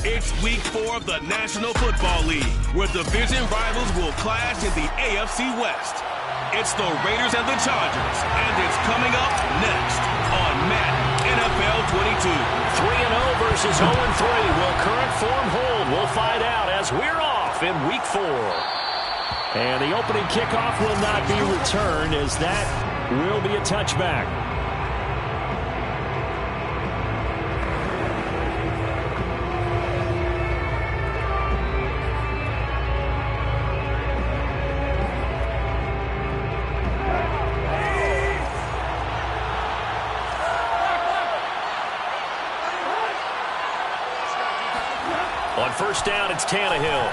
It's week 4 of the National Football League, where division rivals will clash in the AFC West. It's the Raiders and the Chargers, and it's coming up next on Madden NFL 22. 3-0 versus 0-3. Will current form hold? We'll find out as we're off in week 4. And the opening kickoff will not be returned, as that will be a touchback. On first down, it's Tannehill.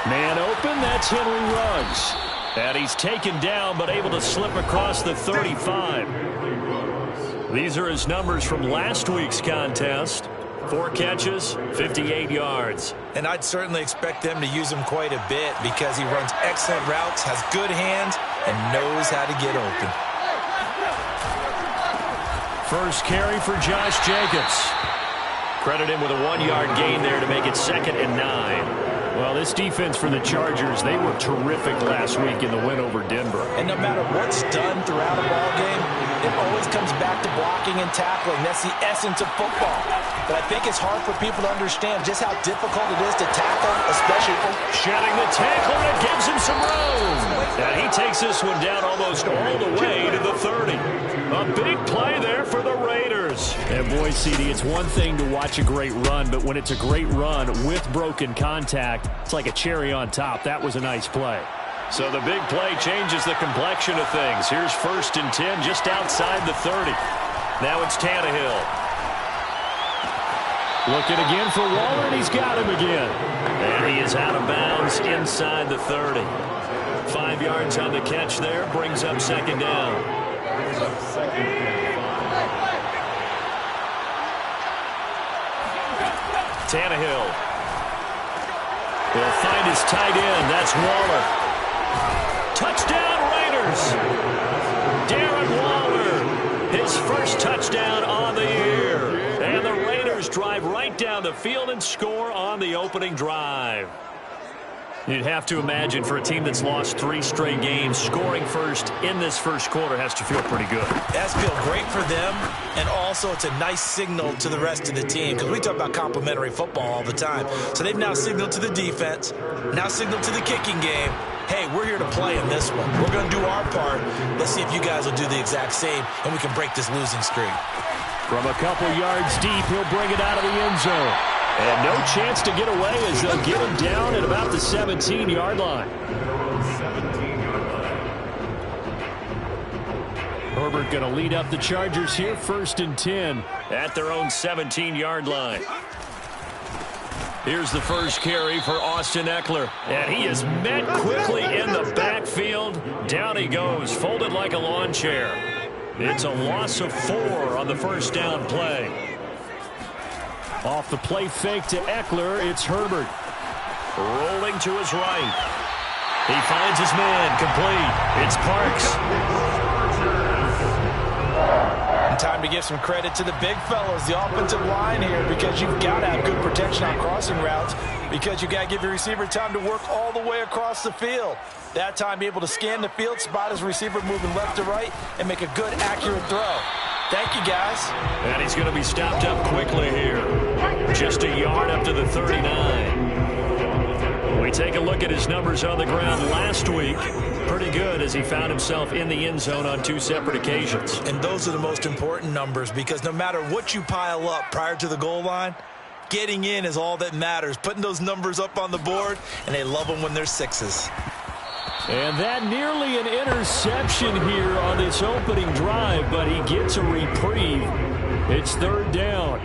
Man open, that's Henry Ruggs. And he's taken down, but able to slip across the 35. These are his numbers from last week's contest. 4 catches, 58 yards. And I'd certainly expect them to use him quite a bit because he runs excellent routes, has good hands, and knows how to get open. First carry for Josh Jacobs. Credit him with a 1-yard gain there to make it 2nd and 9. Well, this defense for the Chargers, they were terrific last week in the win over Denver. And no matter what's done throughout a ball game, it always comes back to blocking and tackling. That's the essence of football. But I think it's hard for people to understand just how difficult it is to tackle, especially shedding the tackle that gives him some room. And he takes this one down almost all the way to the 30. A big play there for the Raiders. And boy, CD, it's one thing to watch a great run, but when it's a great run with broken contact, it's like a cherry on top. That was a nice play. So the big play changes the complexion of things. Here's 1st and 10 just outside the 30. Now it's Tannehill. Looking again for Waller, and he's got him again. And he is out of bounds inside the 30. 5 yards on the catch there, brings up 2nd down. Tannehill. He'll find his tight end. That's Waller. Touchdown, Raiders. Darren Waller, his first touchdown on the year. And the Raiders drive right down the field and score on the opening drive. You'd have to imagine for a team that's lost 3 straight games, scoring first in this first quarter has to feel pretty good. That's feel great for them, and also it's a nice signal to the rest of the team because we talk about complimentary football all the time. So they've now signaled to the defense, now signaled to the kicking game, hey, we're here to play in this one. We're going to do our part. Let's see if you guys will do the exact same, and we can break this losing streak. From a couple yards deep, he'll bring it out of the end zone. And no chance to get away as they'll get him down at about the 17-yard line. Herbert going to lead up the Chargers here, 1st and 10 at their own 17-yard line. Here's the first carry for Austin Eckler. And he is met quickly in the backfield. Down he goes, folded like a lawn chair. It's a loss of 4 on the first down play. Off the play fake to Eckler, it's Herbert. Rolling to his right. He finds his man, complete. It's Parks. And time to give some credit to the big fellas, the offensive line here, because you've got to have good protection on crossing routes, because you've got to give your receiver time to work all the way across the field. That time be able to scan the field, spot his receiver moving left to right, and make a good, accurate throw. Thank you, guys. And he's going to be stopped up quickly here. Just a yard up to the 39. We take a look at his numbers on the ground last week. Pretty good as he found himself in the end zone on 2 separate occasions. And those are the most important numbers because no matter what you pile up prior to the goal line, getting in is all that matters. Putting those numbers up on the board, and they love them when they're 6s. And that nearly an interception here on this opening drive, but he gets a reprieve. It's 3rd down.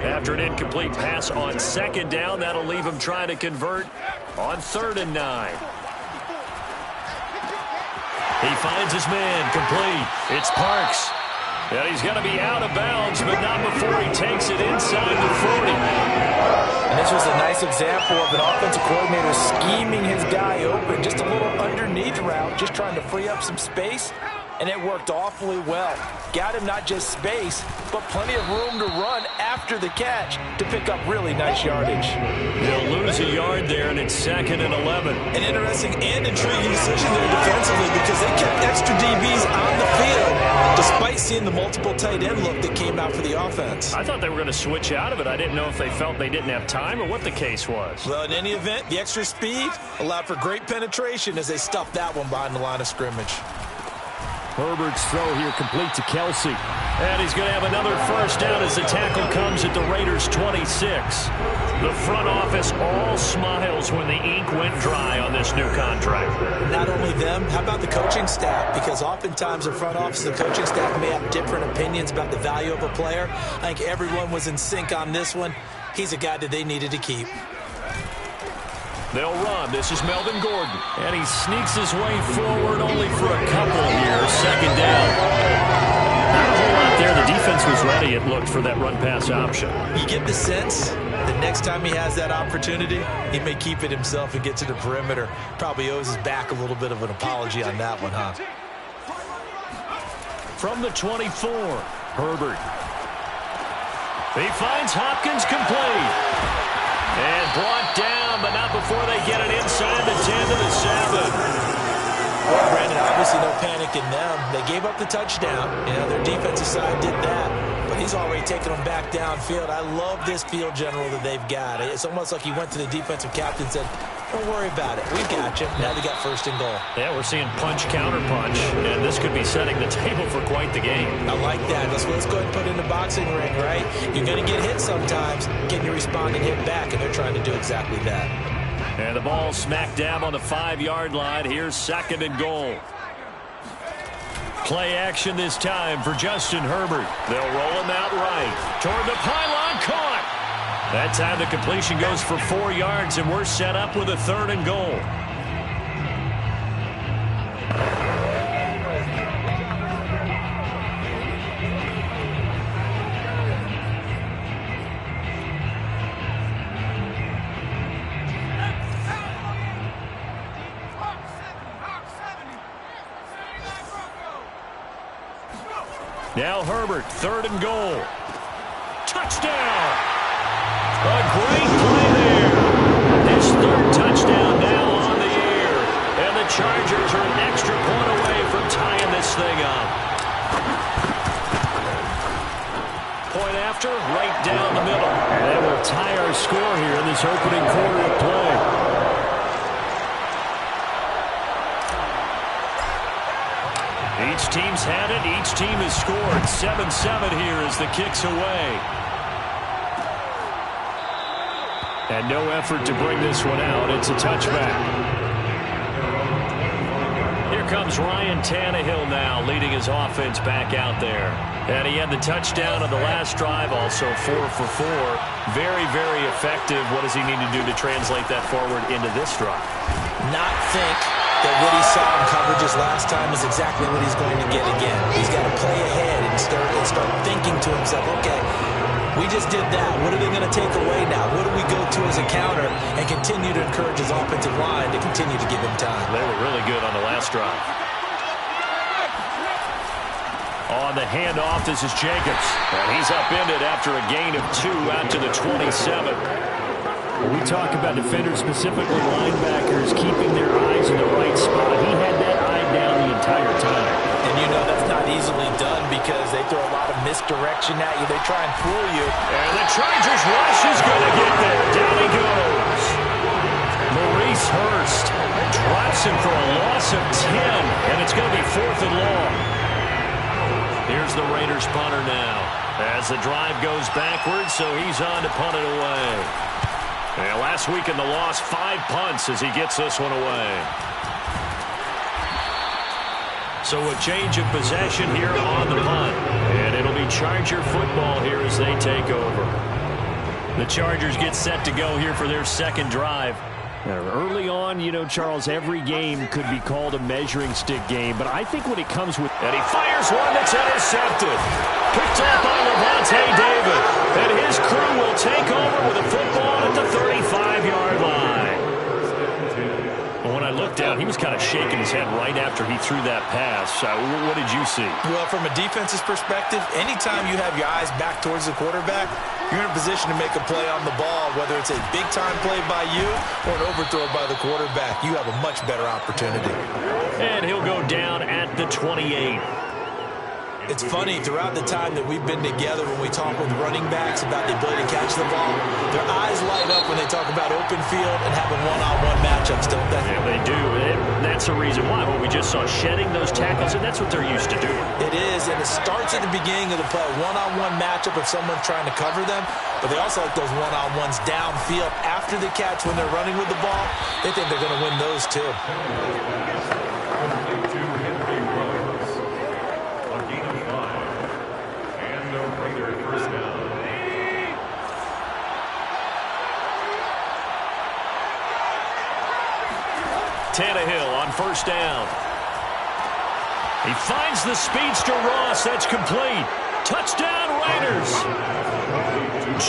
After an incomplete pass on 2nd down, that'll leave him trying to convert on 3rd and 9. He finds his man, complete. It's Parks. And he's going to be out of bounds, but not before he takes it inside the 40. This was a nice example of an offensive coordinator scheming his guy open. Just a little underneath route, just trying to free up some space, and it worked awfully well. Got him not just space, but plenty of room to run after the catch to pick up really nice yardage. They'll lose a yard there, and it's 2nd and 11. An interesting and intriguing decision there defensively because they kept extra DBs on the field despite seeing the multiple tight end look that came out for the offense. I thought they were going to switch out of it. I didn't know if they felt they didn't have time or what the case was. Well, in any event, the extra speed allowed for great penetration as they stuffed that one behind the line of scrimmage. Herbert's throw here complete to Kelsey. And he's going to have another first down as the tackle comes at the Raiders' 26. The front office all smiles when the ink went dry on this new contract. Not only them, how about the coaching staff? Because oftentimes the front office and the coaching staff may have different opinions about the value of a player. I think everyone was in sync on this one. He's a guy that they needed to keep. They'll run. This is Melvin Gordon. And he sneaks his way forward only for a couple here. 2nd down. Not a whole lot there. The defense was ready, it looked, for that run-pass option. You get the sense that next time he has that opportunity, he may keep it himself and get to the perimeter. Probably owes his back a little bit of an apology on that one, huh? From the 24, Herbert. He finds Hopkins complete. And brought down, but not before they get it inside the 10 to the 7. Well, Brandon, obviously no panic in them. They gave up the touchdown. You know, their defensive side did that. But he's already taken them back downfield. I love this field general that they've got. It's almost like he went to the defensive captain and said, don't worry about it. We got you. Now they got 1st and goal. Yeah, we're seeing punch, counter punch, and this could be setting the table for quite the game. I like that. Let's go ahead and put it in the boxing ring, right? You're going to get hit sometimes. Can you respond and hit back? And they're trying to do exactly that. And the ball smack dab on the 5-yard line. Here's 2nd and goal. Play action this time for Justin Herbert. They'll roll him out right. Toward the pylon, caught. That time the completion goes for 4 yards, and we're set up with a 3rd and goal. Now Herbert, 3rd and goal. Touchdown! A great play there. His 3rd touchdown now on the year. And the Chargers are an extra point away from tying this thing up. Point after, right down the middle. And that will tie our score here in this opening quarter of play. Each team's had it. Each team has scored. 7-7 here as the kick's away. And no effort to bring this one out. It's a touchback. Here comes Ryan Tannehill now, leading his offense back out there. And he had the touchdown on the last drive, also 4 for 4. Very, very effective. What does he need to do to translate that forward into this drive? Not think that what he saw in coverages last time is exactly what he's going to get again. He's got to play ahead and start thinking to himself, okay, we just did that. What are they going to take away now? What do we go to as a counter? And continue to encourage his offensive line to continue to give him time. They were really good on the last drive. On the handoff, this is Jacobs. And he's upended after a gain of 2 out to the 27. When we talk about defenders, specifically linebackers, keeping their eyes in the right spot, he had that eye down the entire time. And you know that's not easily done because they throw a lot of misdirection at you. They try and fool you. And the Chargers rush is going to get there. Down he goes. Maurice Hurst drops him for a loss of 10, and it's going to be 4th and long. Here's the Raiders punter now as the drive goes backwards, so he's on to punt it away. And last week in the loss, 5 punts as he gets this one away. So a change of possession here on the punt. And it'll be Charger football here as they take over. The Chargers get set to go here for their 2nd drive. Early on, you know, Charles, every game could be called a measuring stick game. But I think when it comes with... And he fires one that's intercepted. Picked up by Levante David. And his crew will take over with a football at the 30. right after he threw that pass. What did you see? Well, from a defense's perspective, anytime you have your eyes back towards the quarterback, you're in a position to make a play on the ball, whether it's a big-time play by you or an overthrow by the quarterback. You have a much better opportunity. And he'll go down at the 28. It's funny, throughout the time that we've been together, when we talk with running backs about the ability to catch the ball, their eyes light up when they talk about open field and having one-on-one matchups, don't they? Yeah, they do. That's the reason why. Well, we just saw shedding those tackles, and that's what they're used to doing. It is, and it starts at the beginning of the play. One-on-one matchup if someone's trying to cover them, but they also like those one-on-ones downfield after the catch when they're running with the ball. They think they're going to win those, too. Tannehill on first down. He finds the speedster Ross. That's complete. Touchdown Raiders.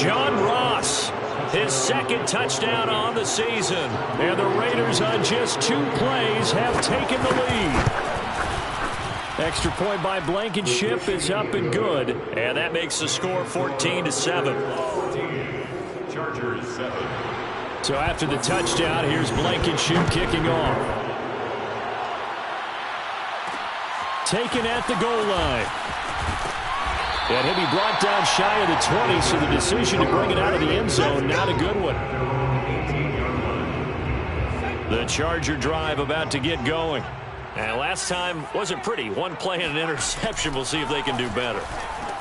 John Ross, his second touchdown on the season. And the Raiders on just 2 plays have taken the lead. Extra point by Blankenship is up and good. And that makes the score 14-7. Chargers 7. So after the touchdown, here's Blankenship kicking off. Taken at the goal line. And he'll be brought down shy of the 20, so the decision to bring it out of the end zone, not a good one. The Charger drive about to get going. And last time wasn't pretty. 1 play and an interception. We'll see if they can do better.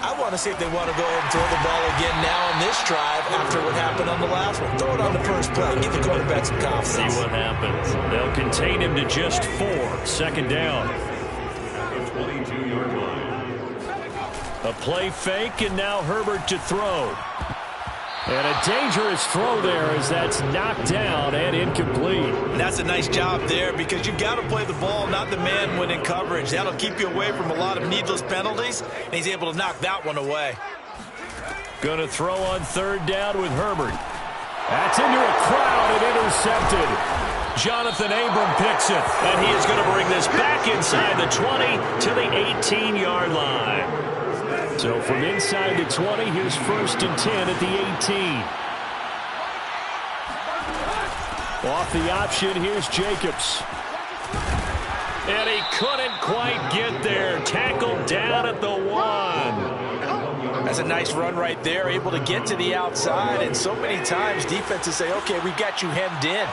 I want to see if they want to go ahead and throw the ball again now on this drive after what happened on the last one. Throw it on the first play. Give the quarterback some confidence. See what happens. They'll contain him to just 4. Second down. At the 22-yard line. A play fake, and now Herbert to throw. And a dangerous throw there as that's knocked down and incomplete. And that's a nice job there because you've got to play the ball, not the man when in coverage. That'll keep you away from a lot of needless penalties, and he's able to knock that one away. Going to throw on third down with Herbert. That's into a crowd and intercepted. Jonathan Abram picks it, and he is going to bring this back inside the 20 to the 18-yard line. So from inside the 20, here's 1st and 10 at the 18. Off the option, here's Jacobs. And he couldn't quite get there. Tackled down at the 1. That's a nice run right there, able to get to the outside. And so many times defenses say, okay, we've got you hemmed in.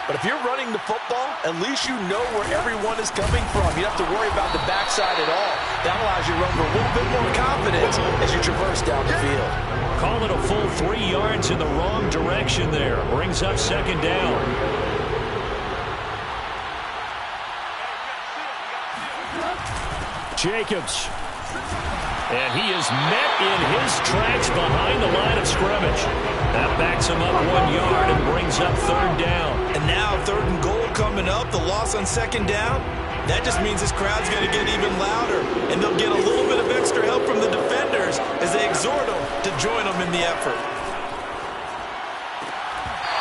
But if you're running the football, at least you know where everyone is coming from. You don't have to worry about the backside at all. That allows you to run with a little bit more confidence as you traverse down the field. Call it a full 3 yards in the wrong direction there. Brings up second down. Jacobs. And he is met in his tracks behind the line of scrimmage. That backs him up 1 yard and brings up third down. And now 3rd and goal coming up. The loss on second down. That just means this crowd's going to get even louder. And they'll get a little bit of extra help from the defenders as they exhort them to join them in the effort.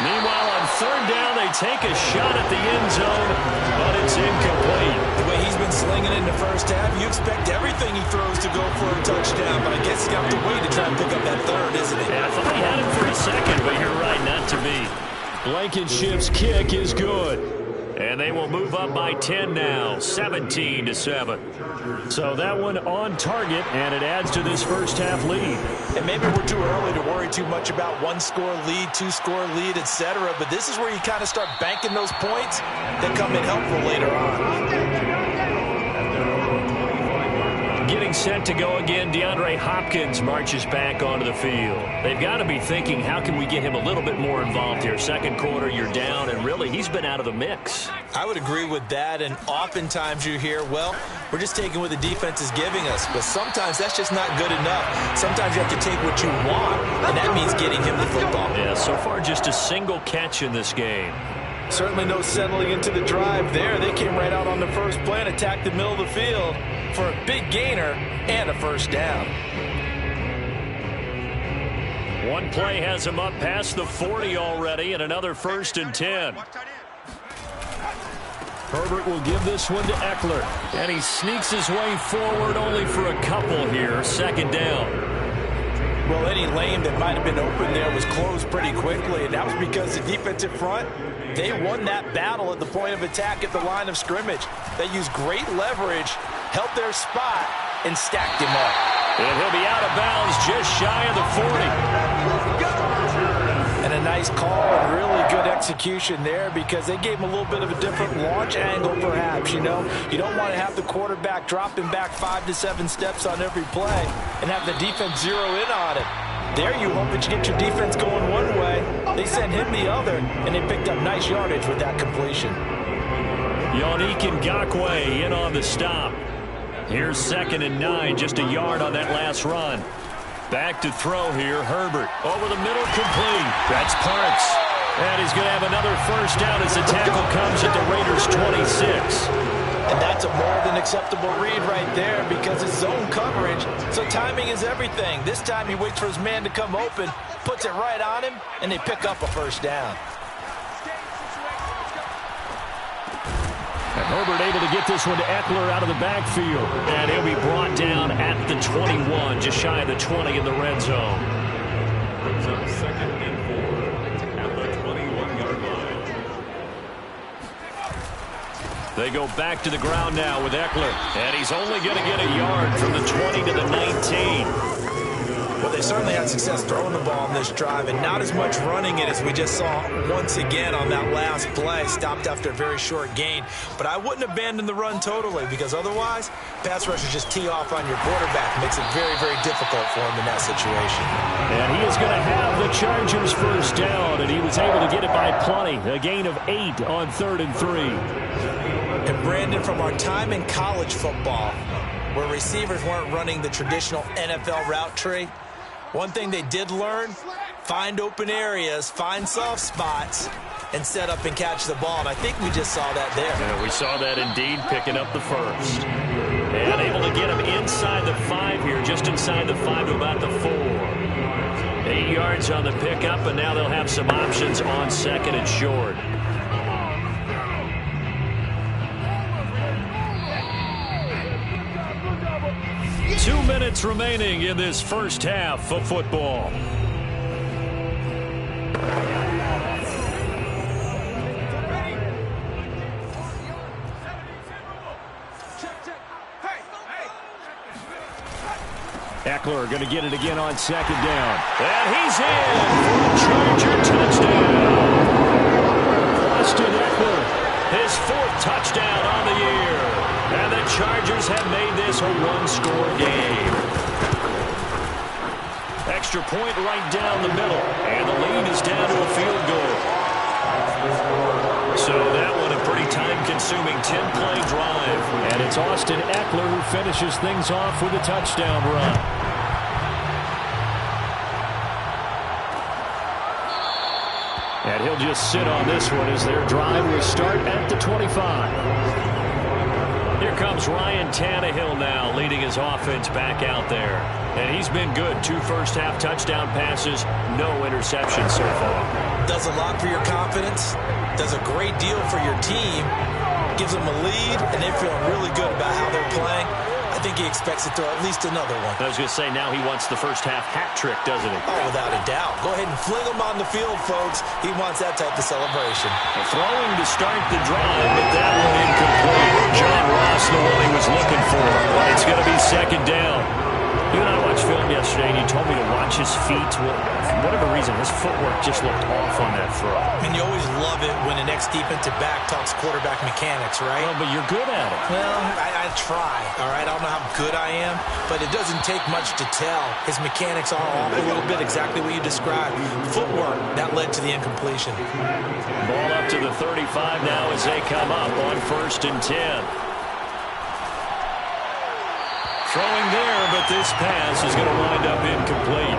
Meanwhile, on third down, they take a shot at the end zone, but it's incomplete. The way he's been slinging it in the first half, you expect everything he throws to go for a touchdown, but I guess he's got to wait to try and pick up that third, isn't he? Yeah, I thought he had him for a second, but you're right, not to be. Blankenship's kick is good. And they will move up by 10 now, 17-7. So that one on target, and it adds to this first half lead. And maybe we're too early to worry too much about 1-score lead, 2-score lead, etc. But this is where you kind of start banking those points that come in helpful later on. Getting set to go again, Deandre Hopkins marches back onto the field. They've got to be thinking, how can we get him a little bit more involved here? Second quarter, you're down, and really, he's been out of the mix. I would agree with that, and oftentimes you hear, well, we're just taking what the defense is giving us. But sometimes that's just not good enough. Sometimes you have to take what you want, and that means getting him the football. Yeah, so far just a single catch in this game. Certainly no settling into the drive there. They came right out on the first play and attacked the middle of the field for a big gainer and a first down. One play has him up past the 40 already, and another 1st and 10. Herbert will give this one to Eckler. And he sneaks his way forward only for a couple here. Second down. Well, any lane that might have been open there was closed pretty quickly, and that was because the defensive front, they won that battle at the point of attack at the line of scrimmage. They used great leverage, held their spot, and stacked him up. And he'll be out of bounds just shy of the 40. And a nice call and really good execution there because they gave him a little bit of a different launch angle perhaps, you know. You don't want to have the quarterback dropping back 5 to 7 steps on every play and have the defense zero in on it. There you hope that you get your defense going one way. They sent him the other, and they picked up nice yardage with that completion. Yannick Ngakoue in on the stop. Here's 2nd and 9, just a yard on that last run. Back to throw here, Herbert. Over the middle, complete. That's Parks. And he's going to have another first down as the tackle comes at the Raiders' 26. And that's a more than acceptable read right there because it's zone coverage, so timing is everything. This time he waits for his man to come open, puts it right on him, and they pick up a first down. And Herbert able to get this one to Eckler out of the backfield. And he'll be brought down at the 21, just shy of the 20 in the red zone. Brings up 2nd and 4 at the 21-yard line. They go back to the ground now with Eckler. And he's only going to get a yard from the 20 to the 19. Well, they certainly had success throwing the ball on this drive and not as much running it as we just saw once again on that last play. Stopped after a very short gain. But I wouldn't abandon the run totally because otherwise, pass rushers just tee off on your quarterback. Makes it very, very difficult for him in that situation. And he is going to have the Chargers first down, and he was able to get it by plenty. A gain of 8 on 3rd and 3. And Brandon, from our time in college football, where receivers weren't running the traditional NFL route tree, one thing they did learn, find open areas, find soft spots, and set up and catch the ball. And I think we just saw that there. Yeah, we saw that indeed, picking up the first. And able to get him inside the 5 here, just inside the 5 to about the 4. 8 yards on the pickup, and now they'll have some options on 2nd and short. Two minutes remaining in this first half of football. Eckler going to get it again on 2nd down. And he's in for a Charger touchdown. Austin Eckler, his 4th touchdown on the year. And the Chargers have made this a one-score game. Extra point right down the middle. And the lead is down to a field goal. So that one a pretty time-consuming 10-play drive. And it's Austin Eckler who finishes things off with a touchdown run. And he'll just sit on this one as their drive will start at the 25. Here comes Ryan Tannehill now, leading his offense back out there. And he's been good. 2 first-half touchdown passes, no interceptions so far. Does a lot for your confidence, does a great deal for your team, gives them a lead, and they're feeling really good about how they're playing. I think he expects to throw at least another one. I was going to say, now he wants the first-half hat trick, doesn't he? Oh, without a doubt. Go ahead and fling him on the field, folks. He wants that type of celebration. Throwing to start the drive, but that one incomplete. John Ross, the one he was looking for. But it's going to be 2nd down. You and I watched film yesterday, and you told me to watch his feet. Well, for whatever reason, his footwork just looked off on that throw. And you always love it when the next defensive back talks quarterback mechanics, right? Well, but you're good at it. Well, I try, all right? I don't know how good I am, but it doesn't take much to tell. His mechanics are off a little bit, exactly what you described. Footwork, that led to the incompletion. Ball up to the 35 now as they come up on 1st and 10. Throwing there, but this pass is going to wind up incomplete.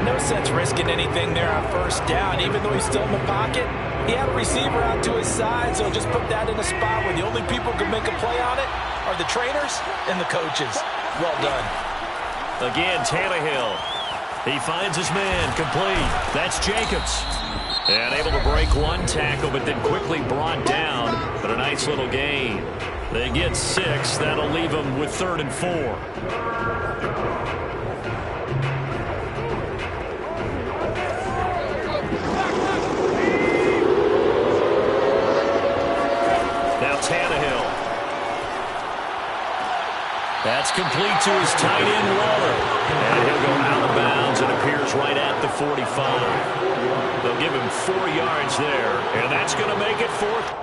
No sense risking anything there on 1st down. Even though he's still in the pocket, he had a receiver out to his side, so just put that in a spot where the only people who can make a play on it are the trainers and the coaches. Well done. Again, Tannehill. He finds his man, complete. That's Jacobs. And able to break one tackle, but then quickly brought down But a nice little gain. They get 6. That'll leave them with 3rd and 4. Now Tannehill. That's complete to his tight end, Waller. And he'll go out of bounds and appears right at the 45. They'll give him 4 yards there, and that's going to make it 4th.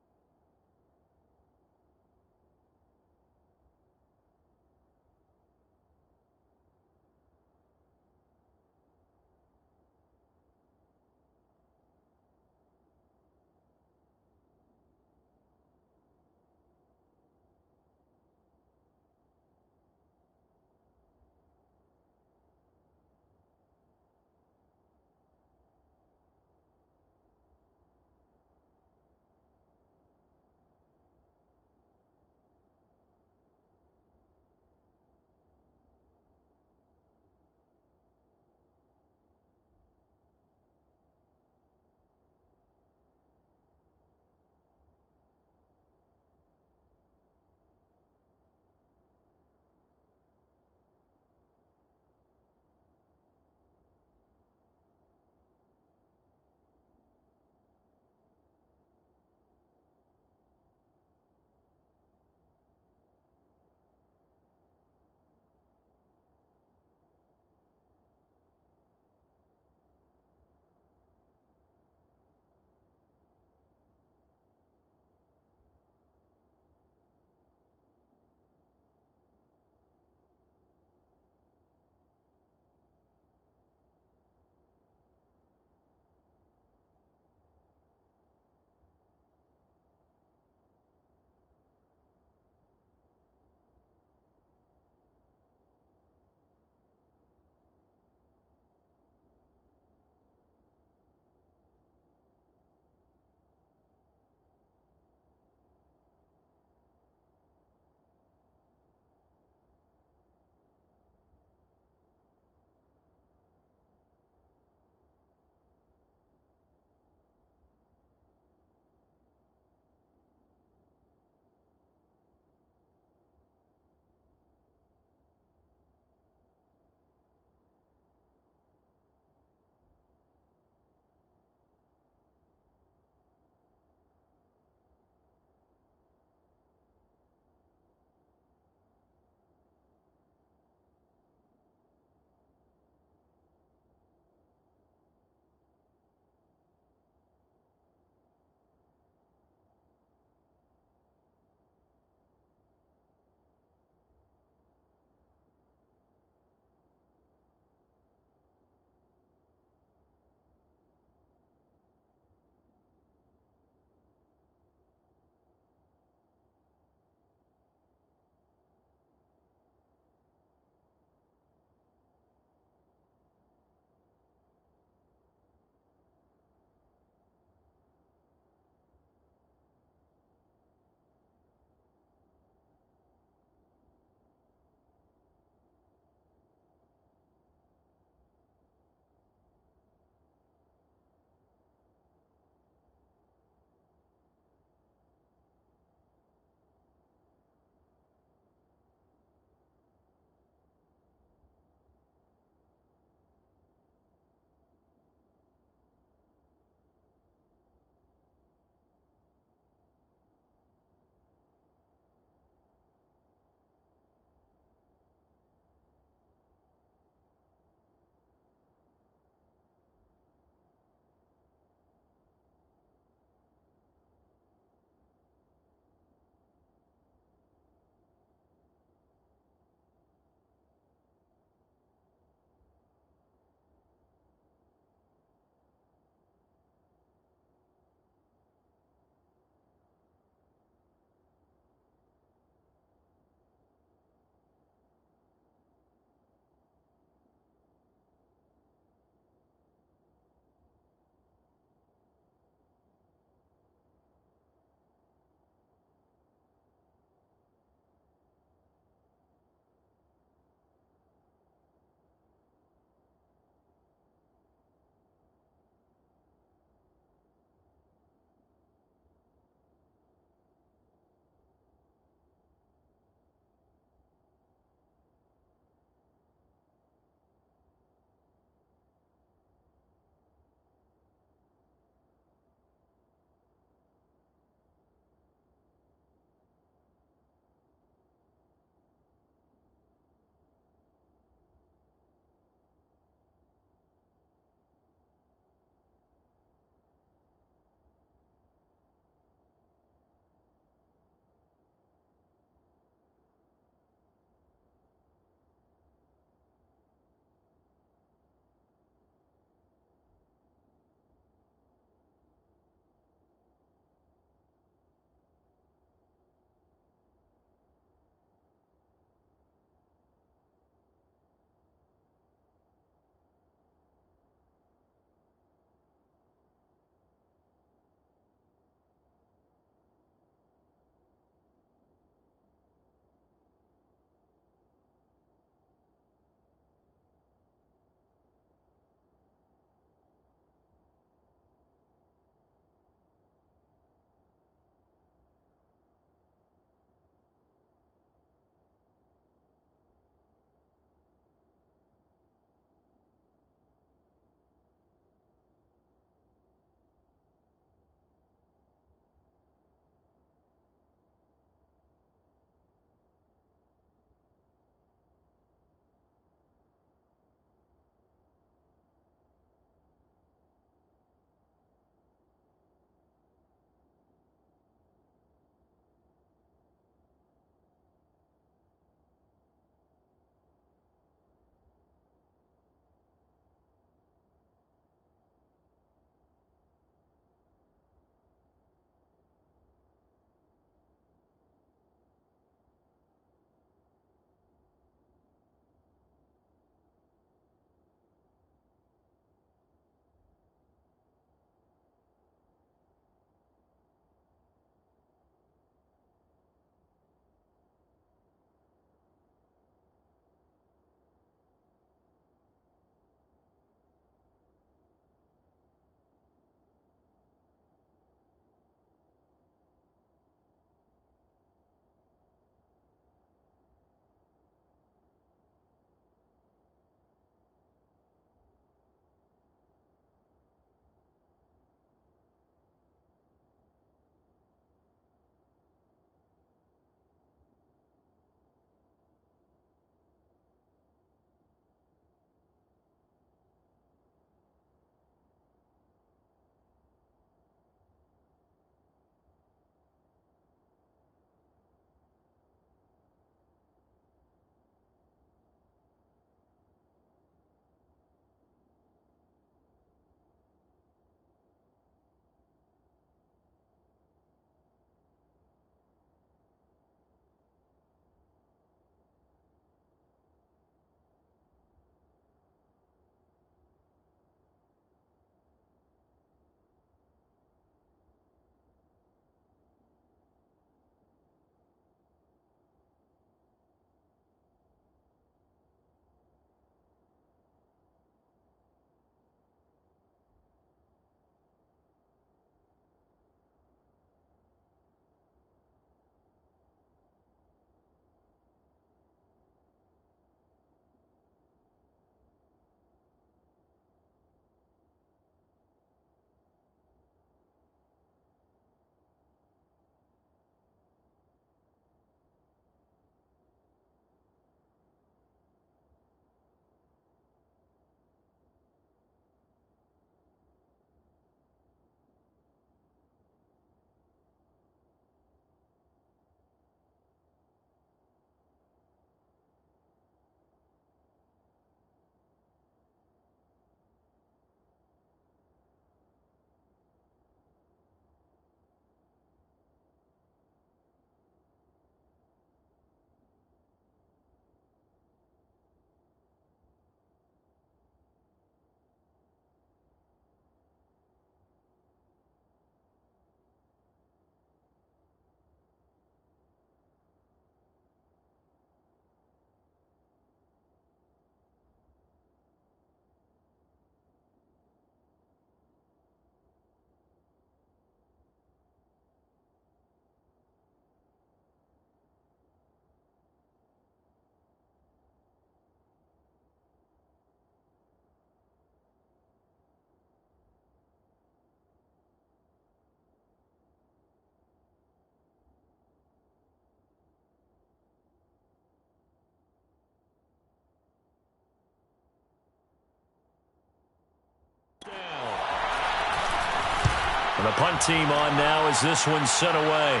And the punt team on now as this one's sent away.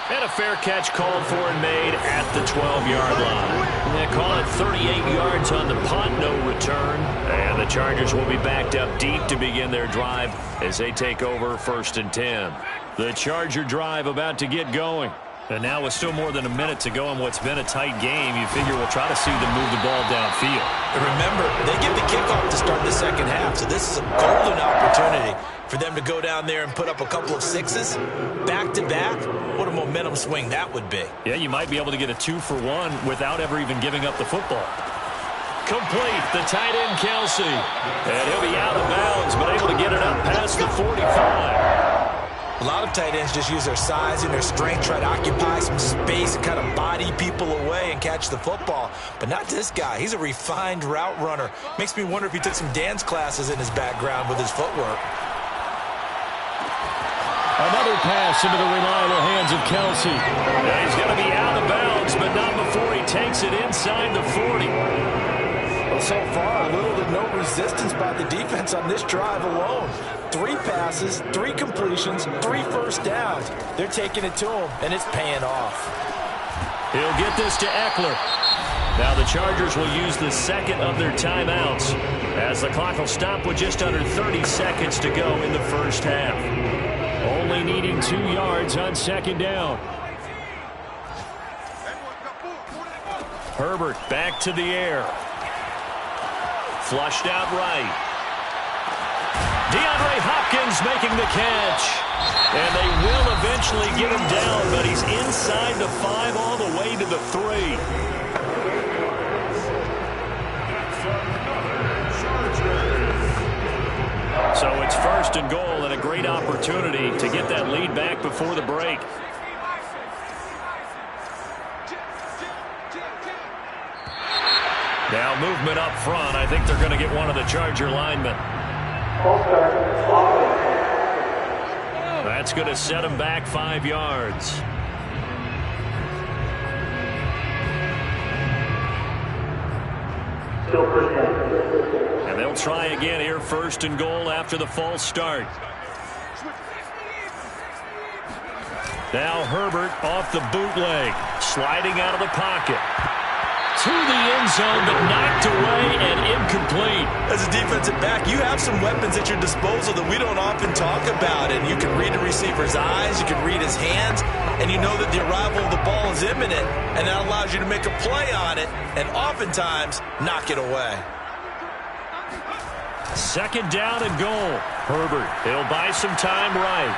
And a fair catch called for and made at the 12-yard line. They call it 38 yards on the punt, no return. And the Chargers will be backed up deep to begin their drive as they take over 1st and 10. The Charger drive about to get going. And now with still more than a minute to go in what's been a tight game, you figure we'll try to see them move the ball downfield. And remember, they get the kickoff to start the second half, so this is a golden opportunity for them to go down there and put up a couple of sixes back-to-back. What a momentum swing that would be. Yeah, you might be able to get a 2-for-1 without ever even giving up the football. Complete, the tight end Kelsey. And he'll be out of bounds, but able to get it up past the 45. A lot of tight ends just use their size and their strength, try to occupy some space and kind of body people away and catch the football. But not this guy. He's a refined route runner. Makes me wonder if he took some dance classes in his background with his footwork. Another pass into the reliable hands of Kelsey. Now he's going to be out of bounds, but not before he takes it inside the 40. Well, so far, little to no resistance by the defense on this drive alone. 3 passes, 3 completions, 3 first downs. They're taking it to him, and it's paying off. He'll get this to Eckler. Now the Chargers will use the second of their timeouts as the clock will stop with just under 30 seconds to go in the first half. Only needing 2 yards on second down. Herbert back to the air. Flushed out right. Deandre Hopkins making the catch. And they will eventually get him down, but he's inside the 5 all the way to the 3. So it's 1st and goal and a great opportunity to get that lead back before the break. Now movement up front. I think they're going to get one of the Charger linemen. That's going to set him back 5 yards. And they'll try again here, 1st and goal after the false start. Now Herbert off the bootleg, sliding out of the pocket. To the end zone, but knocked away and incomplete. As a defensive back, you have some weapons at your disposal that we don't often talk about. And you can read the receiver's eyes, you can read his hands, and you know that the arrival of the ball is imminent, and that allows you to make a play on it and oftentimes knock it away. Second down and goal. Herbert, he'll buy some time right.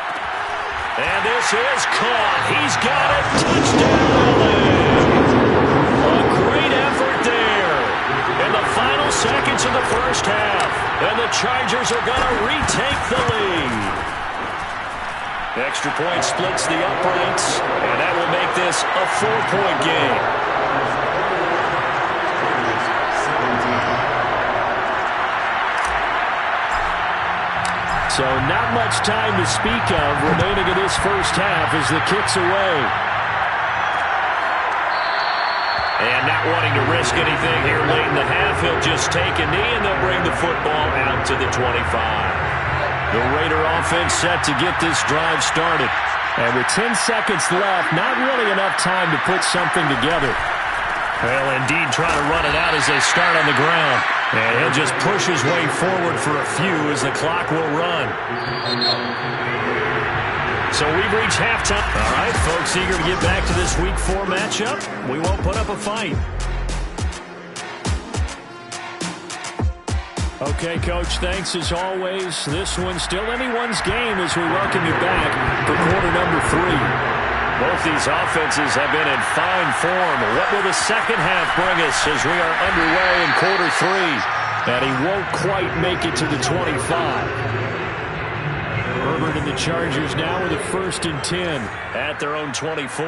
And this is caught. He's got it. Touchdown. A great effort there in the final seconds of the first half. And the Chargers are going to retake the lead. Extra point splits the uprights, and that will make this a 4-point game. So not much time to speak of remaining in this first half as the kick's away. And not wanting to risk anything here late in the half, he'll just take a knee and they'll bring the football out to the 25. The Raider offense set to get this drive started. And with 10 seconds left, not really enough time to put something together. Well, indeed, try to run it out as they start on the ground. And he'll just push his way forward for a few as the clock will run. So we've reached halftime. All right, folks, eager to get back to this Week 4 matchup. We won't put up a fight. Okay, Coach, thanks as always. This one's still anyone's game as we welcome you back for quarter number 3. Both these offenses have been in fine form. What will the second half bring us as we are underway in quarter 3? And he won't quite make it to the 25. Herbert and the Chargers now with a 1st and 10 at their own 24.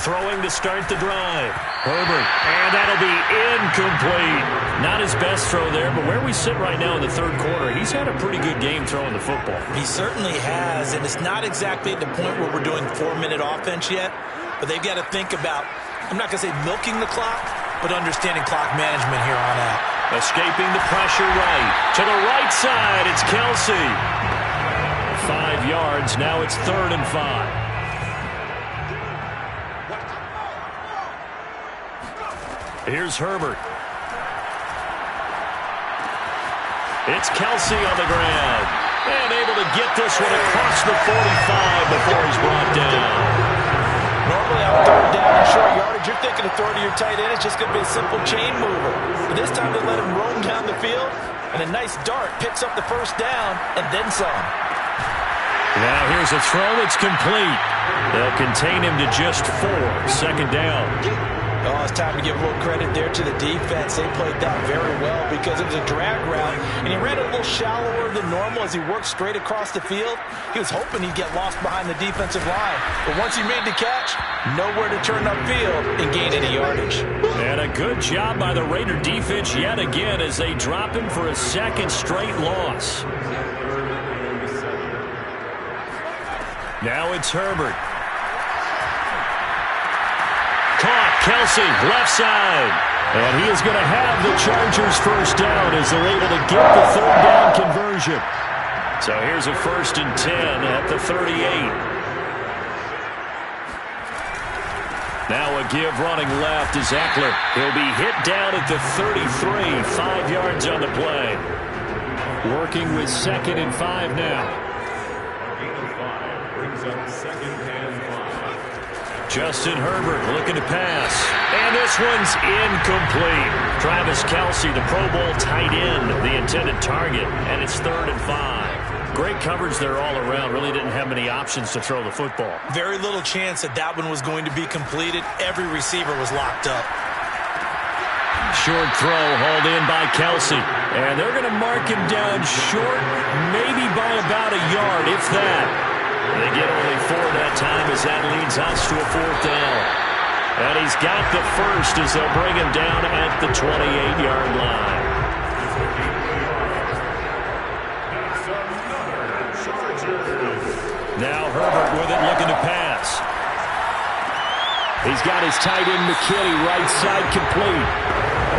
Throwing to start the drive. Herbert, and that'll be incomplete. Not his best throw there, but where we sit right now in the third quarter, he's had a pretty good game throwing the football. He certainly has, and it's not exactly at the point where we're doing 4-minute offense yet, but they've got to think about, I'm not going to say milking the clock, but understanding clock management here on out. Escaping the pressure right. To the right side, it's Kelsey. 5 yards. Now it's 3rd and 5. Here's Herbert. It's Kelsey on the ground. And able to get this one across the 45 before he's brought down. Normally on 3rd down and short yardage, you're thinking of throwing to your tight end. It's just going to be a simple chain mover. But this time they let him roam down the field. And a nice dart picks up the 1st down and then some. Now here's a throw. It's complete. They'll contain him to just 4. 2nd down. Oh, it's time to give a little credit there to the defense. They played that very well because it was a drag route, and he ran it a little shallower than normal as he worked straight across the field. He was hoping he'd get lost behind the defensive line, but once he made the catch, nowhere to turn upfield and gain any yardage. And a good job by the Raider defense yet again as they drop him for a 2nd straight loss. Now it's Herbert. Caught, Kelsey, left side. And he is going to have the Chargers 1st down as they're able to get the 3rd down conversion. So here's a 1st and 10 at the 38. Now a give running left is Eckler. He'll be hit down at the 33, 5 yards on the play. Working with 2nd and 5 now. Brings up 2nd and 5. Justin Herbert looking to pass. And this one's incomplete. Travis Kelsey, the Pro Bowl tight end, the intended target. And it's 3rd and 5. Great coverage there all around. Really didn't have many options to throw the football. Very little chance that that one was going to be completed. Every receiver was locked up. Short throw hauled in by Kelsey. And they're going to mark him down short, maybe by about a yard, if that. They get only 4 that time as that leads us to a 4th down. And he's got the 1st as they'll bring him down at the 28-yard line. Now Herbert with it looking to pass. He's got his tight end McKinney right side complete.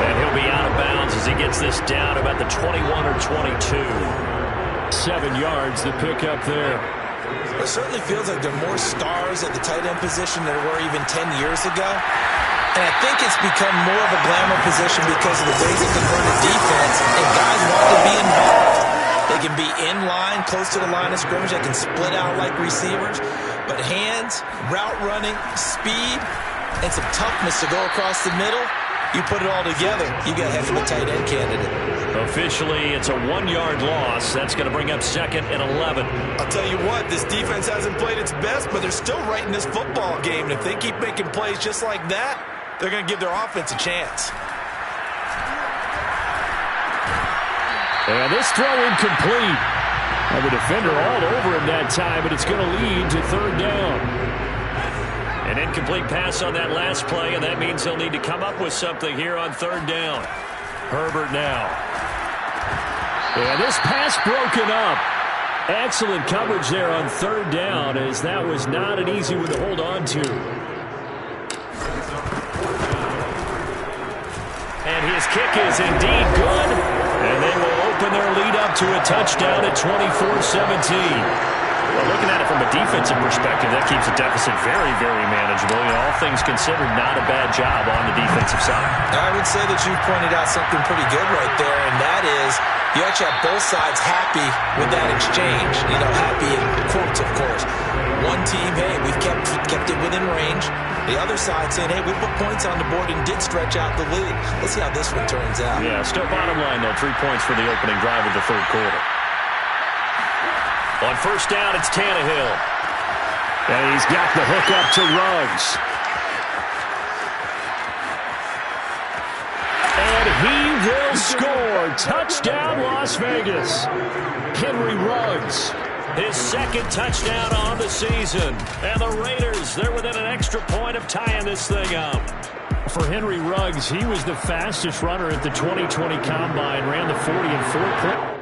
And he'll be out of bounds as he gets this down about the 21 or 22. 7 yards the pickup there. It certainly feels like there are more stars at the tight end position than there were even 10 years ago. And I think it's become more of a glamour position because of the ways it can run a defense, and guys want to be involved. They can be in line, close to the line of scrimmage. They can split out like receivers. But hands, route running, speed, and some toughness to go across the middle, you put it all together, you got a heck of a tight end candidate. Officially, it's a 1-yard loss. That's going to bring up 2nd and 11. I'll tell you what, this defense hasn't played its best, but they're still right in this football game. And if they keep making plays just like that, they're going to give their offense a chance. And this throw incomplete. And the defender all over him that time, but it's going to lead to 3rd down. An incomplete pass on that last play, and that means they'll need to come up with something here on 3rd down. Herbert now. And this pass broken up. Excellent coverage there on 3rd down, as that was not an easy one to hold on to. And his kick is indeed good. And they will open their lead up to a touchdown at 24-17. Well, looking at it from a defensive perspective, that keeps the deficit very, very manageable. You know, all things considered, not a bad job on the defensive side. I would say that you pointed out something pretty good right there, and that is you actually have both sides happy with that exchange. You know, happy in quotes, of course. One team, hey, we've kept it within range. The other side saying, hey, we put points on the board and did stretch out the lead. Let's see how this one turns out. Yeah, still bottom line, though, 3 points for the opening drive of the 3rd quarter. On 1st down, it's Tannehill. And he's got the hook up to Ruggs. And he will score. Touchdown, Las Vegas. Henry Ruggs, his 2nd touchdown on the season. And the Raiders, they're within an extra point of tying this thing up. For Henry Ruggs, he was the fastest runner at the 2020 Combine, ran the 40 in 4 points.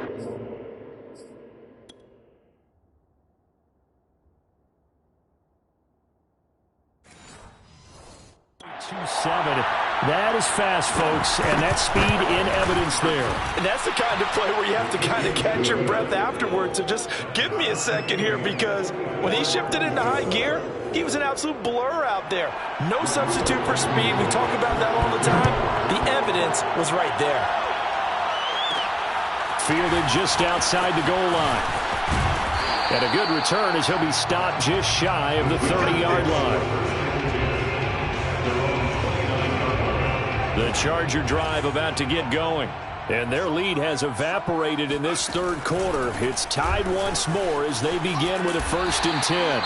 2-7. That is fast, folks, and that speed in evidence there. And that's the kind of play where you have to kind of catch your breath afterwards. So just give me a second here, because when he shifted into high gear, he was an absolute blur out there. No substitute for speed. We talk about that all the time. The evidence was right there. Fielded just outside the goal line. And a good return as he'll be stopped just shy of the 30-yard line. The Charger drive about to get going. And their lead has evaporated in this third quarter. It's tied once more as they begin with a 1st and 10.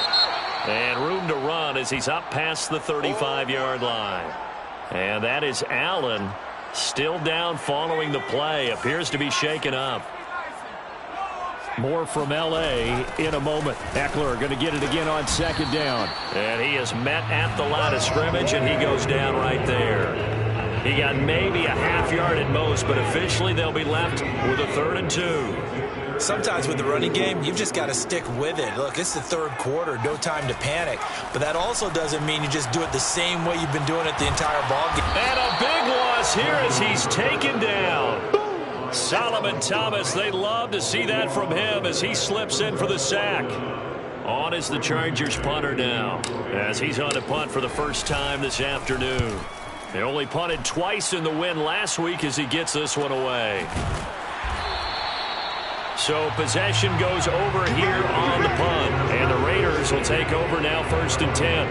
And room to run as he's up past the 35-yard line. And that is Allen, still down following the play. Appears to be shaken up. More from L.A. in a moment. Eckler going to get it again on 2nd down. And he is met at the line of scrimmage, and he goes down right there. He got maybe a half yard at most, but officially they'll be left with a 3rd and 2. Sometimes with the running game, you've just got to stick with it. Look, it's the third quarter, no time to panic. But that also doesn't mean you just do it the same way you've been doing it the entire ballgame. And a big loss here as he's taken down. Solomon Thomas, they love to see that from him as he slips in for the sack. On is the Chargers punter now, as he's on to punt for the first time this afternoon. They only punted twice in the win last week as he gets this one away. So possession goes over here on the punt. And the Raiders will take over now 1st and 10.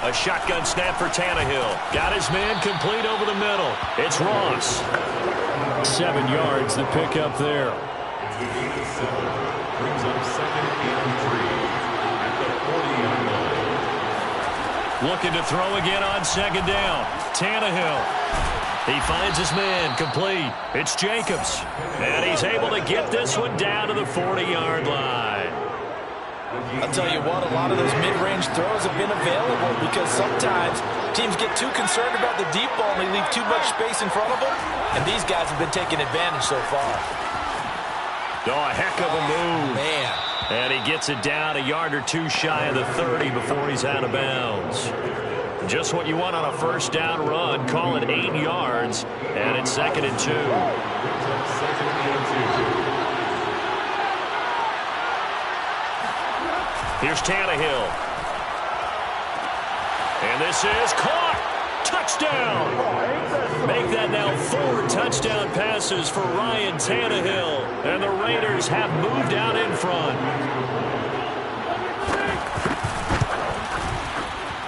A shotgun snap for Tannehill. Got his man complete over the middle. It's Ross. 7 yards the pick up there. Brings up 2nd and 3 at the 40-yard line. Looking to throw again on 2nd down. Tannehill. He finds his man complete. It's Jacobs. And he's able to get this one down to the 40-yard line. I'll tell you what, a lot of those mid-range throws have been available because sometimes teams get too concerned about the deep ball and they leave too much space in front of them. And these guys have been taking advantage so far. Oh, a heck of a move. Man. And he gets it down a yard or two shy of the 30 before he's out of bounds. Just what you want on a 1st down run. Call it 8 yards. And it's 2nd and 2. 2nd and 2. Here's Tannehill. And this is caught. Touchdown. Make that now 4 touchdown passes for Ryan Tannehill. And the Raiders have moved out in front.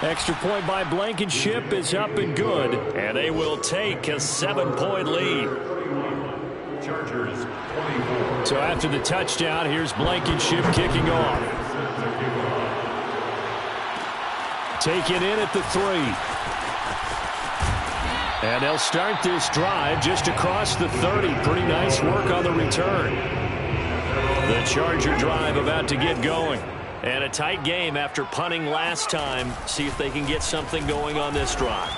Extra point by Blankenship is up and good. And they will take a 7-point lead. Chargers 24. So after the touchdown, here's Blankenship kicking off. Taken in at the 3. And they'll start this drive just across the 30. Pretty nice work on the return. The Charger drive about to get going. And a tight game after punting last time. See if they can get something going on this drive.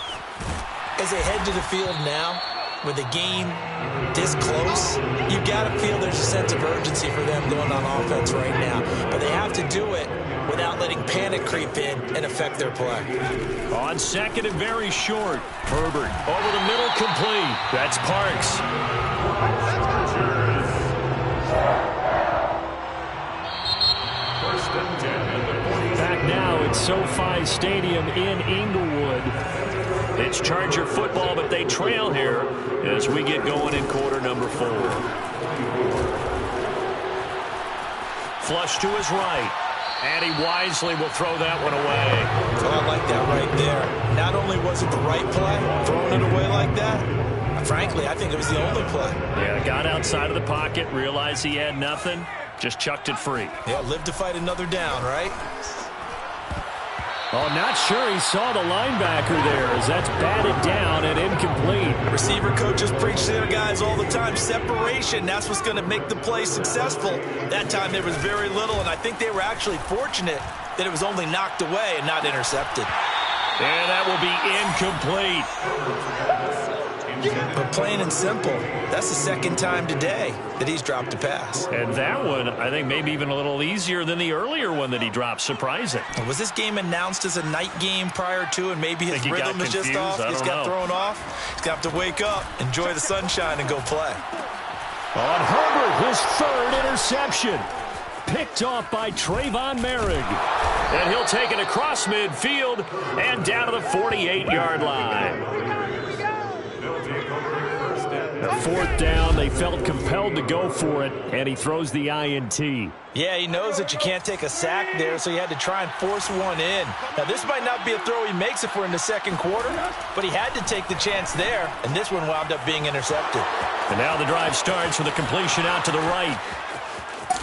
As they head to the field now, with the game this close, you've got to feel there's a sense of urgency for them going on offense right now. But they have to do it without letting panic creep in and affect their play. On 2nd and very short. Herbert over the middle, complete. That's Parks. First and 10 at the 40. Back now at SoFi Stadium in Inglewood. It's Charger football, but they trail here as we get going in quarter number 4. Flush to his right. And he wisely will throw that one away. So I like that right there. Not only was it the right play, throwing it away like that, frankly, I think it was the only play. Yeah, got outside of the pocket, realized he had nothing, just chucked it free. Yeah, live to fight another down, right? Oh, not sure he saw the linebacker there as that's batted down and incomplete. Receiver coaches preach to their guys all the time. Separation, that's what's going to make the play successful. That time there was very little, and I think they were actually fortunate that it was only knocked away and not intercepted. And that will be incomplete. But plain and simple, that's the second time today that he's dropped a pass. And that one, I think, maybe even a little easier than the earlier one that he dropped. Surprising. Was this game announced as a night game prior to, and maybe his rhythm is just off? He's got thrown off. He's got to wake up, enjoy the sunshine, and go play. On Herbert, his third interception. Picked off by Trayvon Merrick. And he'll take it across midfield and down to the 48-yard line. Fourth down, they felt compelled to go for it, and he throws the INT. Yeah, he knows that you can't take a sack there, so he had to try and force one in. Now, this might not be a throw he makes if we're in the second quarter, but he had to take the chance there, and this one wound up being intercepted. And now the drive starts with a completion out to the right.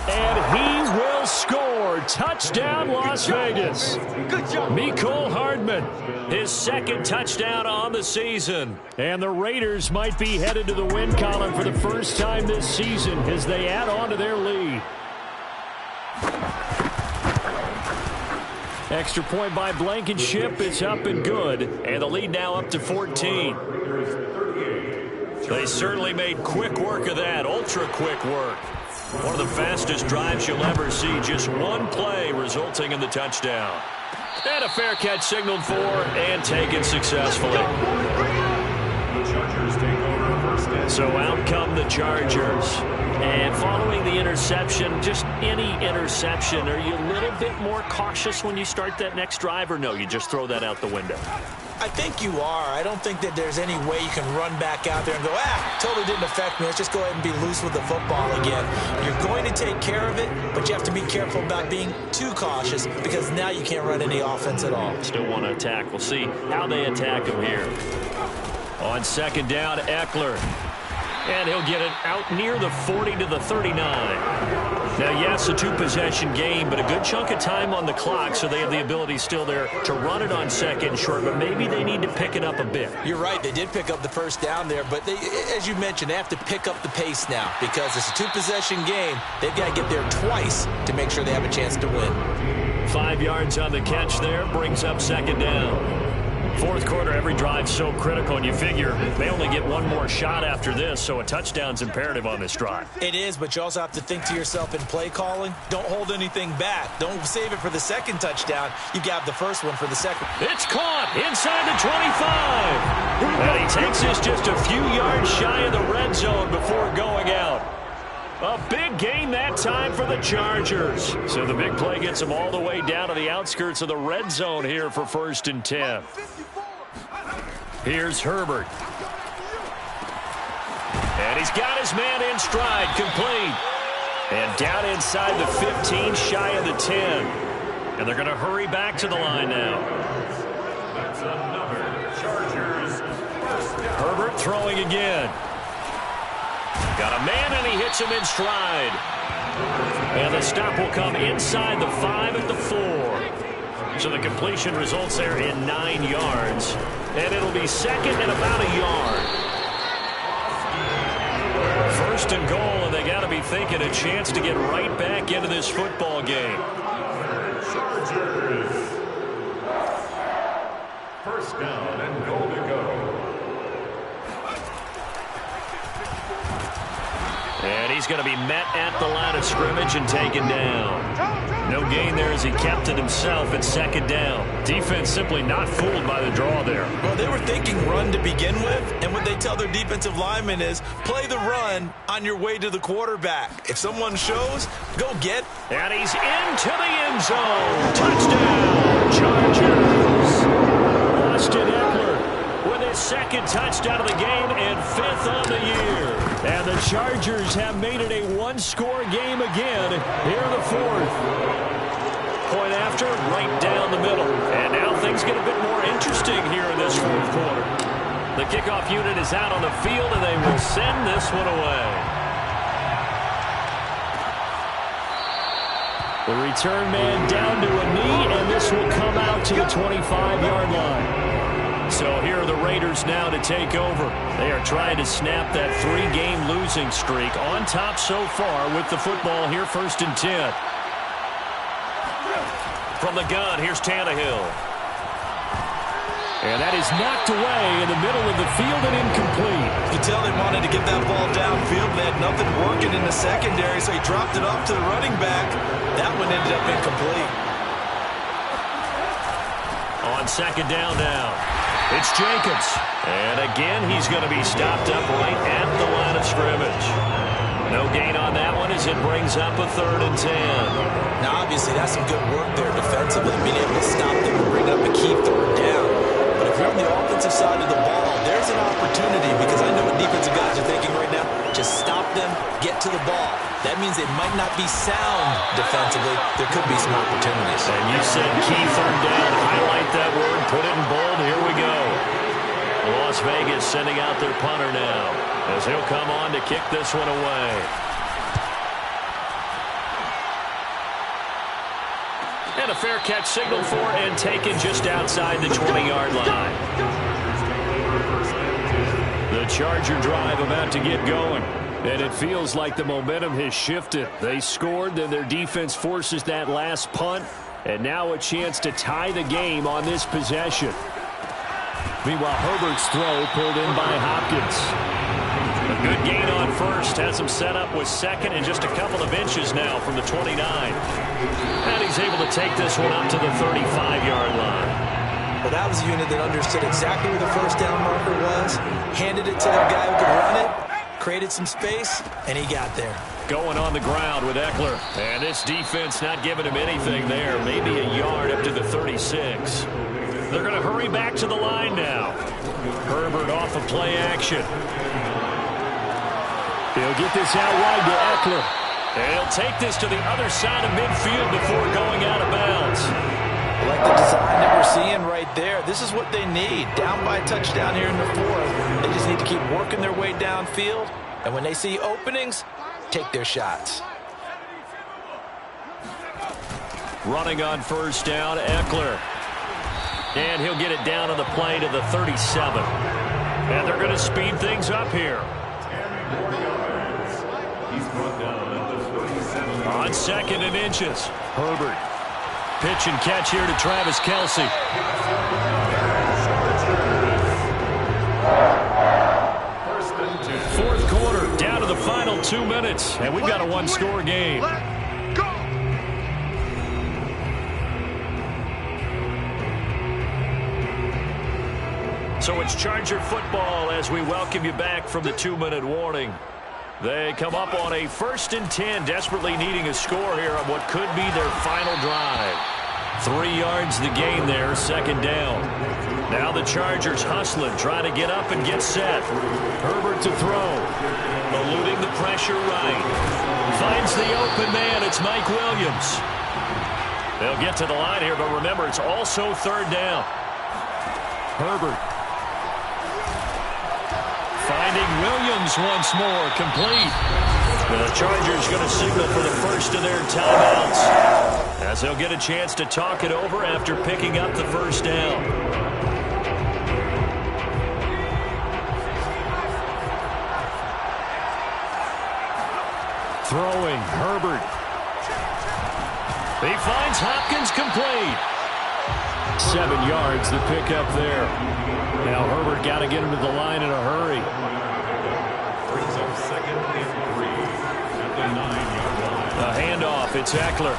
And he will score. Touchdown, Las Vegas. Good job. Mecole Hardman, his second touchdown on the season. And the Raiders might be headed to the win column for the first time this season as they add on to their lead. Extra point by Blankenship. It's up and good. And the lead now up to 14. They certainly made quick work of that. Ultra quick work. One of the fastest drives you'll ever see. Just one play resulting in the touchdown. And a fair catch signaled for and taken successfully. So out come the Chargers. And following the interception, just any interception, are you a little bit more cautious when you start that next drive, or no, you just throw that out the window? I think you are. I don't think that there's any way you can run back out there and go, totally didn't affect me. Let's just go ahead and be loose with the football again. You're going to take care of it, but you have to be careful about being too cautious because now you can't run any offense at all. Still want to attack. We'll see how they attack him here. On second down, Eckler. And he'll get it out near the 40 to the 39. Now, yes, a two-possession game, but a good chunk of time on the clock, so they have the ability still there to run it on second and short, but maybe they need to pick it up a bit. You're right. They did pick up the first down there, but they, as you mentioned, they have to pick up the pace now because it's a two-possession game. They've got to get there twice to make sure they have a chance to win. 5 yards on the catch there, brings up second down. Fourth quarter, every drive's so critical, and you figure they only get one more shot after this, so a touchdown's imperative on this drive. It is, but you also have to think to yourself in play calling, don't hold anything back. Don't save it for the second touchdown. You got the first one for the second. It's caught inside the 25. And he takes this just a few yards shy of the red zone before going out. A big gain that time for the Chargers. So the big play gets them all the way down to the outskirts of the red zone here for 1st and 10. Here's Herbert. And he's got his man in stride, complete. And down inside the 15, shy of the 10. And they're going to hurry back to the line now. That's another Chargers first down. Herbert throwing again. Got a man, and he hits him in stride. And the stop will come inside the 5 at the 4. So the completion results there in 9 yards. And it'll be second and about a yard. 1st and goal, and they got to be thinking a chance to get right back into this football game. Chargers. First down and goal to go. And he's going to be met at the line of scrimmage and taken down. No gain there as he kept it himself at second down. Defense simply not fooled by the draw there. Well, they were thinking run to begin with, and what they tell their defensive linemen is play the run on your way to the quarterback. If someone shows, go get. And he's into the end zone. Touchdown, Chargers. Austin Eckler with his second touchdown of the game and 5th on the year. And the Chargers have made it a one-score game again here in the 4th. Point after, right down the middle. And now things get a bit more interesting here in this 4th quarter. The kickoff unit is out on the field, and they will send this one away. The return man down to a knee, and this will come out to the 25-yard line. So here are the Raiders now to take over. They are trying to snap that 3-game losing streak on top so far with the football here, 1st and 10. From the gun, here's Tannehill. And that is knocked away in the middle of the field and incomplete. You can tell they wanted to get that ball downfield. They had nothing working in the secondary, so he dropped it off to the running back. That one ended up incomplete. On second down now, it's Jacobs. And again, he's going to be stopped up right at the line of scrimmage. No gain on that one as it brings up a 3rd and 10. Now, obviously, that's some good work there defensively, being able to stop them and bring up a key 3rd down. But if you're on the offensive side of the ball, there's an opportunity, because I know what defensive guys are thinking right now. Just stop them, get to the ball. That means it might not be sound defensively. There could be some opportunities. And you said key 3rd down. Highlight that word, put it in bold. Here we go. Las Vegas sending out their punter now, as he'll come on to kick this one away. And a fair catch signaled for and taken just outside the 20-yard line. The Charger drive about to get going. And it feels like the momentum has shifted. They scored, then their defense forces that last punt. And now a chance to tie the game on this possession. Meanwhile, Herbert's throw pulled in by Hopkins. A good gain on first. Has him set up with second and just a couple of inches now from the 29. And he's able to take this one up to the 35-yard line. Well, that was a unit that understood exactly where the first down marker was, handed it to their guy who could run it, created some space, and he got there. Going on the ground with Eckler. And this defense not giving him anything there. Maybe a yard up to the 36. They're going to hurry back to the line now. Herbert off of play action. He'll get this out wide to Eckler. And he'll take this to the other side of midfield before going out of bounds. I like the design that we're seeing right there. This is what they need. Down by a touchdown here in the 4th. They just need to keep working their way downfield. And when they see openings, take their shots. Running on first down, Eckler. And he'll get it down on the play to the 37. And they're going to speed things up here. On 2nd and inches, Herbert. Pitch and catch here to Travis Kelce. 4th quarter, down to the final 2 minutes. And we've got a one-score game. So it's Charger football as we welcome you back from the 2-minute warning. They come up on a 1st and 10, desperately needing a score here on what could be their final drive. 3 yards the gain there, 2nd down. Now the Chargers hustling, trying to get up and get set. Herbert to throw. Eluding the pressure right. Finds the open man, it's Mike Williams. They'll get to the line here, but remember, it's also 3rd down. Herbert. Finding Williams once more, complete. The Chargers going to signal for the first of their timeouts, as they'll get a chance to talk it over after picking up the 1st down. Throwing, Herbert. He finds Hopkins complete. 7 yards, the pickup there. Now Herbert got to get him to the line in a hurry. Brings up 2nd and 3 at the 9-yard line. A handoff, it's Eckler.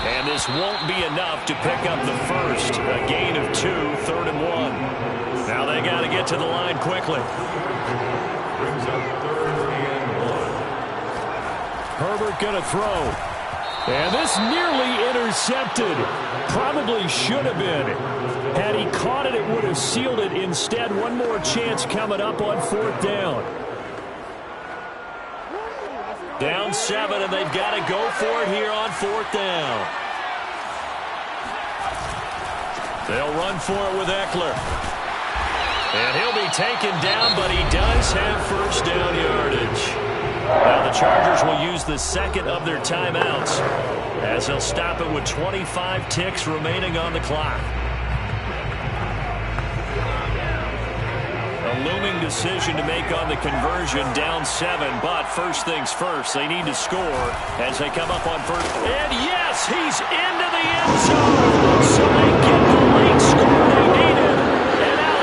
And this won't be enough to pick up the first. A gain of 2, 3rd and 1. Now they got to get to the line quickly. Brings up 3rd and 1. Herbert going to throw. And this nearly intercepted. Probably should have been. Had he caught it, it would have sealed it. Instead, one more chance coming up on 4th down. Down 7, and they've got to go for it here on 4th down. They'll run for it with Eckler. And he'll be taken down, but he does have first down yardage. Now the Chargers will use the 2nd of their timeouts, as they'll stop it with 25 ticks remaining on the clock. A looming decision to make on the conversion, down 7, but first things first, they need to score as they come up on first. And yes, he's into the end zone. So they get the late score they needed. And out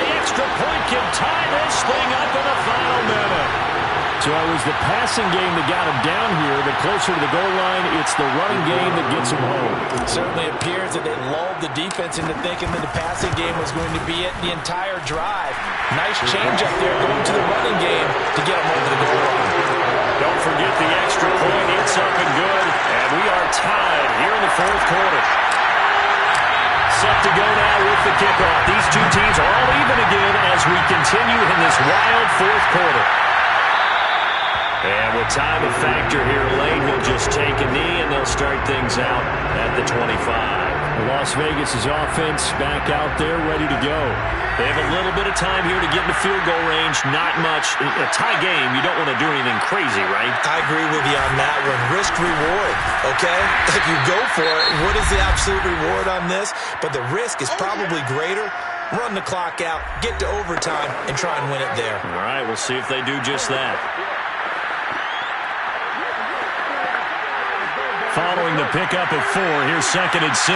So it was the passing game that got him down here. The closer to the goal line, it's the running game that gets him home. It certainly appears that they lulled the defense into thinking that the passing game was going to be it the entire drive. Nice change up there going to the running game to get him over the goal line. Don't forget the extra point. It's up and good. And we are tied here in the fourth quarter. Set to go now with the kickoff. These two teams are all even again as we continue in this wild fourth quarter. And with time a factor here late, he'll just take a knee and they'll start things out at the 25. Las Vegas' offense back out there ready to go. They have a little bit of time here to get into field goal range. Not much. A tie game, you don't want to do anything crazy, right? I agree with you on that one. Risk reward, okay? If you go for it, what is the absolute reward on this? But the risk is probably greater. Run the clock out, get to overtime, and try and win it there. All right, we'll see if they do just that. Following the pickup of 4, here's 2nd and 6.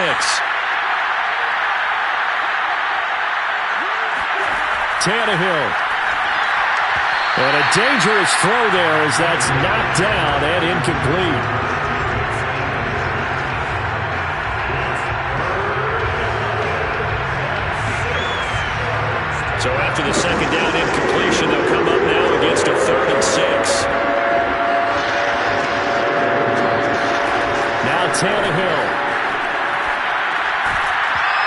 Tannehill. And a dangerous throw there as that's knocked down and incomplete. So after the 2nd down incompletion, they'll come up now against a 3rd and 6. Tannehill.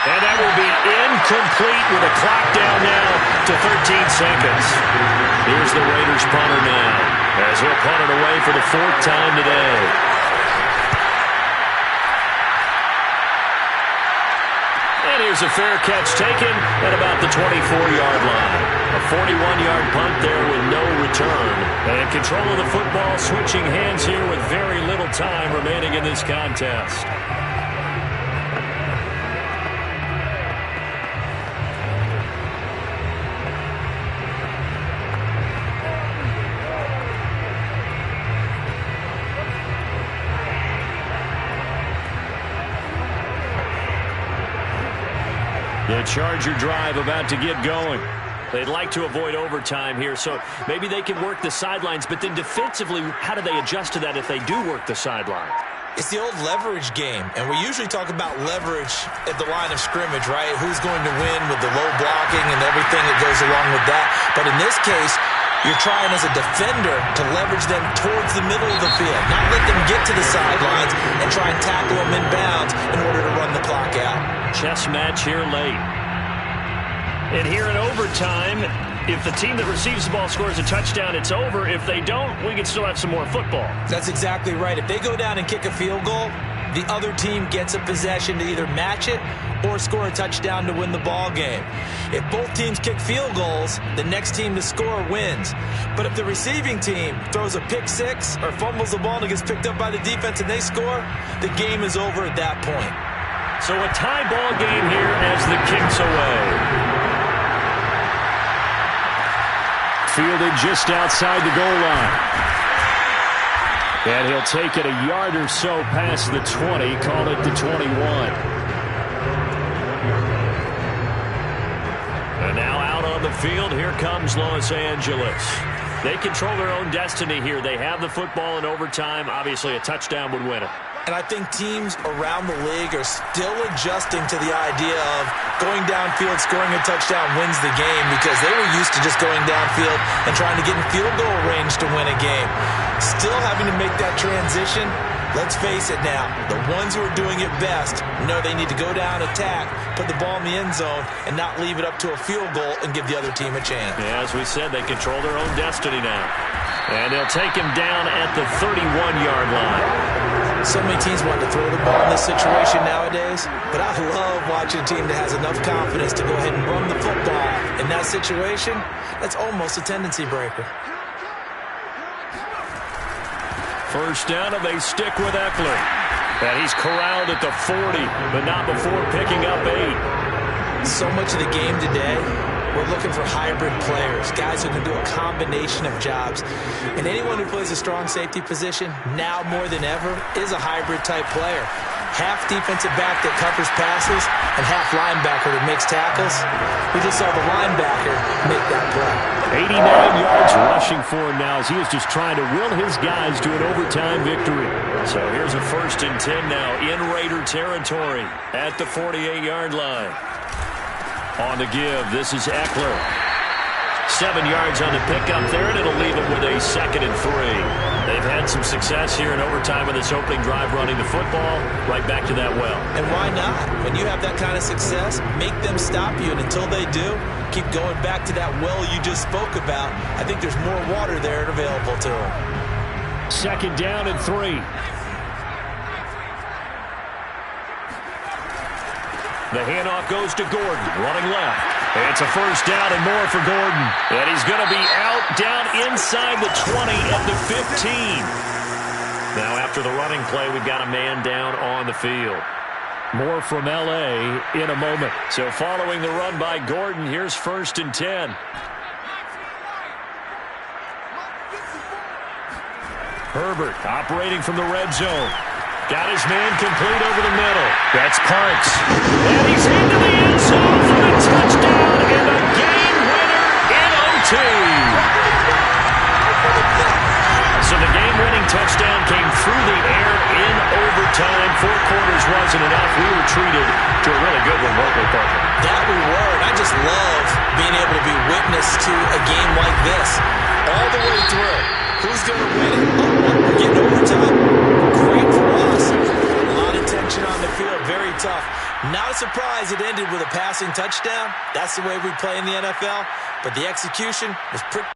And that will be incomplete with a clock down now to 13 seconds. Here's the Raiders punter now as he'll punt it away for the 4th time today. And here's a fair catch taken at about the 24-yard line. A 41-yard punt there with no return. And control of the football switching hands here with very little time remaining in this contest. The Charger drive about to get going. They'd like to avoid overtime here, so maybe they can work the sidelines, but then defensively, how do they adjust to that if they do work the sideline? It's the old leverage game, and we usually talk about leverage at the line of scrimmage, right? Who's going to win with the low blocking and everything that goes along with that. But in this case, you're trying as a defender to leverage them towards the middle of the field, not let them get to the sidelines and try and tackle them in bounds in order to run the clock out. Chess match here late. And here in overtime, if the team that receives the ball scores a touchdown, it's over. If they don't, we can still have some more football. That's exactly right. If they go down and kick a field goal, the other team gets a possession to either match it or score a touchdown to win the ball game. If both teams kick field goals, the next team to score wins. But if the receiving team throws a pick six or fumbles the ball and it gets picked up by the defense and they score, the game is over at that point. So a tie ball game here as the kick's away. Fielded just outside the goal line. And he'll take it a yard or so past the 20, call it the 21. And now out on the field, here comes Los Angeles. They control their own destiny here. They have the football in overtime. Obviously, a touchdown would win it. And I think teams around the league are still adjusting to the idea of going downfield, scoring a touchdown wins the game, because they were used to just going downfield and trying to get in field goal range to win a game. Still having to make that transition. Let's face it now, the ones who are doing it best know they need to go down, attack, put the ball in the end zone, and not leave it up to a field goal and give the other team a chance. Yeah, as we said, they control their own destiny now. And they'll take him down at the 31-yard line. So many teams want to throw the ball in this situation nowadays, but I love watching a team that has enough confidence to go ahead and run the football. In that situation, that's almost a tendency breaker. First down, and they stick with Eckler. And he's corralled at the 40, but not before picking up 8. So much of the game today, we're looking for hybrid players, guys who can do a combination of jobs. And anyone who plays a strong safety position, now more than ever, is a hybrid type player. half defensive back that covers passes and half linebacker that makes tackles. We just saw the linebacker make that play. 89 yards rushing for him now as he is just trying to will his guys to an overtime victory. So here's a 1st and 10 now in Raider territory at the 48-yard line. On the give, this is Eckler. 7 yards on the pickup there, and it'll leave him with a 2nd and 3. They've had some success here in overtime with this opening drive running the football. Right back to that well. And why not? When you have that kind of success, make them stop you. And until they do, keep going back to that well you just spoke about. I think there's more water there available to them. 2nd down and 3. The handoff goes to Gordon, running left. It's a 1st down and more for Gordon. And he's going to be out down inside the 20 at the 15. Now after the running play, we've got a man down on the field. More from L.A. in a moment. So following the run by Gordon, here's 1st and 10. Herbert operating from the red zone. Got his man complete over the middle. That's Punter. And he's into the end zone for the touchdown and a game winner in OT. So the game-winning touchdown came through the air in overtime. 4 quarters wasn't enough. We were treated to a really good one, weren't we, Parker? That we were, and I just love being able to be witness to a game like this all the way through. Who's going to win it? We're getting overtime. Great for us. A lot of tension on the field. Very tough. Not a surprise it ended with a passing touchdown. That's the way we play in the NFL. But the execution was pretty...